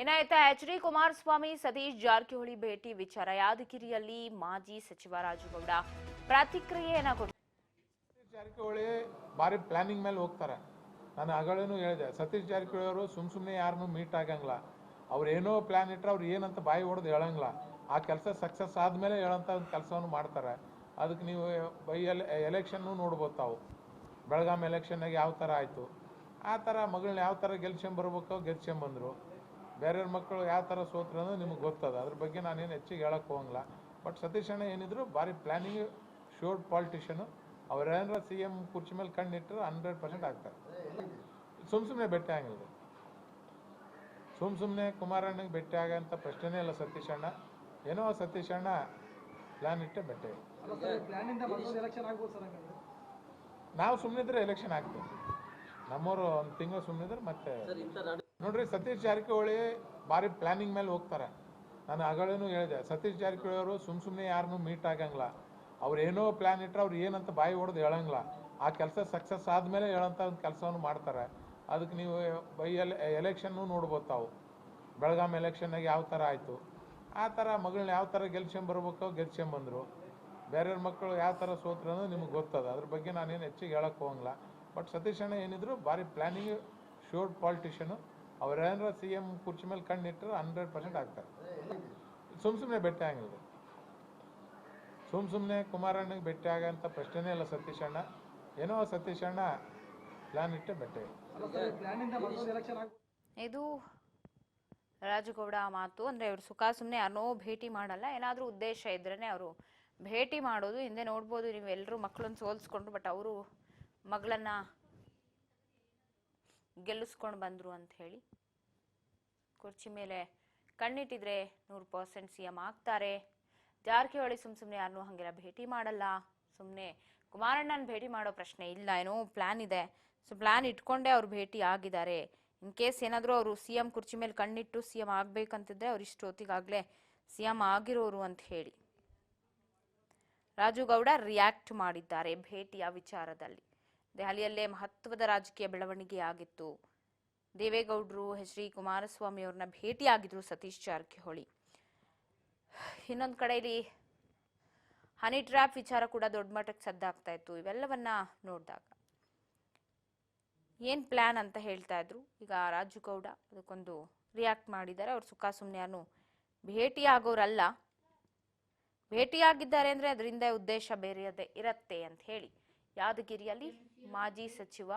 ಏನಾಯ್ತಾ H D. Kumaraswamy Satish Jarkiholi ಭೇಟಿ ವಿಚಾರ ಯಾದಗಿರಿಯಲ್ಲಿ ಮಾಜಿ ಸಚಿವ ರಾಜುಗೌಡ ಪ್ರತಿಕ್ರಿಯೆಯನ್ನ ಕೊಟ್ಟರು. ಸತೀಶ್ ಜಾರಕಿಹೊಳಿ ಬಾರಿ ಪ್ಲಾನಿಂಗ್ ಮೇಲೆ ಹೋಗ್ತಾರೆ. ನಾನು ಆಗಳೇನು ಹೇಳಿದೆ, ಸತೀಶ್ ಜಾರಕಿಹೊಳಿ ಅವರು ಸುಮ್ಮನೆ ಯಾರನ್ನೂ ಮೀಟ್ ಆಗಂಗಿಲ್ಲ. ಅವ್ರು ಏನೋ ಪ್ಲಾನ್ ಇಟ್ಟರೆ ಅವ್ರು ಏನಂತ ಬಾಯಿ ಹೊಡೆದು ಹೇಳಂಗಿಲ್ಲ. ಆ ಕೆಲಸ ಸಕ್ಸಸ್ ಆದಮೇಲೆ ಹೇಳೋಂಥ ಒಂದು ಕೆಲಸವನ್ನು ಮಾಡ್ತಾರೆ. ಅದಕ್ಕೆ ನೀವು ಎಲೆಕ್ಷನ್ನು ನೋಡ್ಬೋದು. ತಾವು ಬೆಳಗಾಂ ಎಲೆಕ್ಷನ್ನಾಗ ಯಾವ ಥರ ಆಯಿತು, ಆ ಥರ ಮಗಳನ್ನ ಯಾವ ಥರ ಗೆಲ್ಸ್ಕೊಂಬರ್ಬೇಕೋ ಗೆಲ್ಸ್ಕೊಂಬಂದರು. ಬೇರೆಯವ್ರ ಮಕ್ಕಳು ಯಾವ ಥರ ಸೋತ್ರು ಅನ್ನೋದು ನಿಮಗೆ ಗೊತ್ತದ. ಅದ್ರ ಬಗ್ಗೆ ನಾನೇನು ಹೆಚ್ಚಿಗೆ ಹೇಳೋಕ್ಕೆ ಹೋಗಂಗಿಲ್ಲ. ಬಟ್ ಸತೀಶ್ ಅಣ್ಣ ಏನಿದ್ರು ಭಾರಿ ಪ್ಲ್ಯಾನಿಂಗ್ ಶೋರ್ಡ್ ಪಾಲಿಟಿಷನು. ಅವ್ರೇನಾರ CM ಕುರ್ಚಿ ಮೇಲೆ ಕಣ್ಣಿಟ್ಟರೆ 100% ಆಗ್ತಾರೆ. ಸುಮ್ಮನೆ ಭೇಟಿ ಆಗಿಲ್ಲ. ಸುಮ್ಮನೆ ಕುಮಾರಣ್ಣಗೆ ಭೇಟಿ ಆಗಂತ ಪ್ರಶ್ನೆನೇ ಇಲ್ಲ. ಸತೀಶ್ ಅಣ್ಣ ಏನೋ ಸತೀಶ್ ಅಣ್ಣ ಪ್ಲ್ಯಾನ್ ಇಟ್ಟೆ ಭೇಟಿ. ನಾವು ಸುಮ್ಮನಿದ್ರೆ ಎಲೆಕ್ಷನ್ ಆಗ್ತದೆ. ನಮ್ಮವರು ಒಂದು ತಿಂಗಳು ಸುಮ್ಮನಿದ್ರೆ ಮತ್ತೆ ನೋಡ್ರಿ. ಸತೀಶ್ ಜಾರಕಿಹೊಳಿ ಭಾರಿ ಪ್ಲಾನಿಂಗ್ ಮೇಲೆ ಹೋಗ್ತಾರೆ. ನಾನು ಆಗಳೇನು ಹೇಳಿದೆ, ಸತೀಶ್ ಜಾರಕಿಹೊಳಿ ಅವರು ಸುಮ್ಮನೆ ಯಾರನ್ನೂ ಮೀಟ್ ಆಗಂಗಿಲ್ಲ. ಅವ್ರು ಏನೋ ಪ್ಲಾನ್ ಇಟ್ಟರೆ ಅವ್ರು ಏನಂತ ಬಾಯಿ ಹೊಡೆದು ಹೇಳಂಗಿಲ್ಲ. ಆ ಕೆಲಸ ಸಕ್ಸಸ್ ಆದಮೇಲೆ ಹೇಳೋಂಥ ಒಂದು ಕೆಲಸವನ್ನು ಮಾಡ್ತಾರೆ. ಅದಕ್ಕೆ ನೀವು ಎಲೆಕ್ಷನ್ನು ನೋಡ್ಬೋದು. ತಾವು ಬೆಳಗಾಂ ಎಲೆಕ್ಷನ್ನಾಗ ಯಾವ ಥರ ಆಯಿತು, ಆ ಥರ ಮಗಳನ್ನ ಯಾವ ಥರ ಗೆಲ್ಸ್ಕೊಂಬರ್ಬೇಕೋ ಗೆಲ್ಸ್ಕೊಂಬಂದರು. ಬೇರೆಯವ್ರ ಮಕ್ಕಳು ಯಾವ ಥರ ಸೋತ್ರು ಅನ್ನೋದು ನಿಮಗೆ ಗೊತ್ತದ. ಅದ್ರ ಬಗ್ಗೆ ನಾನೇನು ಹೆಚ್ಚಿಗೆ ಹೇಳೋಕ್ಕೆ ಹೋಗಂಗಿಲ್ಲ. ಬಟ್ ಸತೀಶ್ ಅಣ್ಣ ಏನಿದ್ರು ಭಾರಿ ಪ್ಲ್ಯಾನಿಂಗ್ ಶೋರ್ಡ್ ಪಾಲಿಟಿಷನು. ಅವ್ರೇನಾರ CM ಕುರ್ಚಿ ಮೇಲೆ ಕಣ್ಣಿಟ್ಟರೆ 100% ಆಗ್ತಾರೆ. ಸುಮ್ಮನೆ ಭೇಟಿ ಆಗಿಲ್ಲ. ಸುಮ್ಮನೆ ಕುಮಾರಣ್ಣಗೆ ಭೇಟಿ ಆಗಂತ ಪ್ರಶ್ನೆನೇ ಇಲ್ಲ. ಸತೀಶ್ ಅಣ್ಣ ಏನೋ ಸತೀಶ್ ಅಣ್ಣ ಪ್ಲಾನ್ ಇಟ್ಟೆ ಭೇಟಿ. ಇದು ರಾಜುಗೌಡ ಮಾತು. ಅಂದ್ರೆ ಅವರು ಸುಮ್ಮನೆ ಯಾರನ್ನೋ ಭೇಟಿ ಮಾಡಲ್ಲ. ಏನಾದ್ರೂ ಉದ್ದೇಶ ಇದ್ರೇನೆ ಅವರು ಭೇಟಿ ಮಾಡೋದು. ಹಿಂದೆ ನೋಡ್ಬೋದು ನೀವು, ಎಲ್ಲರೂ ಮಕ್ಕಳನ್ನ ಸೋಲ್ಸ್ಕೊಂಡ್ರು, ಬಟ್ ಅವರು ಮಗಳನ್ನ ಗೆಲ್ಲಿಸ್ಕೊಂಡು ಬಂದ್ರು ಅಂತ ಹೇಳಿ. ಕುರ್ಚಿ ಮೇಲೆ ಕಣ್ಣಿಟ್ಟಿದ್ರೆ 100% CM ಆಗ್ತಾರೆ. ಜಾರಕಿಹೊಳಿ ಸುಮ್ಮನೆ ಯಾರನ್ನೂ ಹಂಗೆಲ್ಲ ಭೇಟಿ ಮಾಡಲ್ಲ. ಸುಮ್ಮನೆ ಕುಮಾರಣ್ಣನ ಭೇಟಿ ಮಾಡೋ ಪ್ರಶ್ನೆ ಇಲ್ಲ. ಏನೋ ಪ್ಲಾನ್ ಇದೆ. ಸೊ ಪ್ಲಾನ್ ಇಟ್ಕೊಂಡೇ ಅವ್ರು ಭೇಟಿ ಆಗಿದ್ದಾರೆ. ಇನ್ ಕೇಸ್ ಏನಾದರೂ ಅವರು CM ಕುರ್ಚಿ ಮೇಲೆ ಕಣ್ಣಿಟ್ಟು CM ಆಗ್ಬೇಕಂತಿದ್ರೆ ಅವ್ರು ಇಷ್ಟೊತ್ತಿಗಾಗಲೇ CM ಆಗಿರೋರು ಅಂತ ಹೇಳಿ ರಾಜುಗೌಡ ರಿಯಾಕ್ಟ್ ಮಾಡಿದ್ದಾರೆ ಭೇಟಿಯ ವಿಚಾರದಲ್ಲಿ. ದೆಹಲಿಯಲ್ಲೇ ಮಹತ್ವದ ರಾಜಕೀಯ ಬೆಳವಣಿಗೆ ಆಗಿತ್ತು. ದೇವೇಗೌಡರು ಎಚ್.ಡಿ. ಕುಮಾರಸ್ವಾಮಿ ಅವ್ರನ್ನ ಭೇಟಿಯಾಗಿದ್ರು ಸತೀಶ್ ಜಾರಕಿಹೊಳಿ. ಇನ್ನೊಂದು ಕಡೆಯಲ್ಲಿ ಹನಿ ಟ್ರ್ಯಾಪ್ ವಿಚಾರ ಕೂಡ ದೊಡ್ಡ ಮಟ್ಟಕ್ಕೆ ಸದ್ದಾಗ್ತಾ ಇತ್ತು. ಇವೆಲ್ಲವನ್ನ ನೋಡಿದಾಗ ಏನ್ ಪ್ಲಾನ್ ಅಂತ ಹೇಳ್ತಾ ಇದ್ರು. ಈಗ ರಾಜುಗೌಡ ಅದಕ್ಕೊಂದು ರಿಯಾಕ್ಟ್ ಮಾಡಿದ್ದಾರೆ. ಅವ್ರು ಸುಮ್ಮನೆ ಯಾರು ಭೇಟಿ ಆಗೋರಲ್ಲ, ಭೇಟಿಯಾಗಿದ್ದಾರೆ ಅಂದ್ರೆ ಅದರಿಂದ ಉದ್ದೇಶ ಬೇರೆಯದೇ ಇರತ್ತೆ ಅಂತ ಹೇಳಿ ಯಾದಗಿರಿಯಲ್ಲಿ ಮಾಜಿ ಸಚಿವ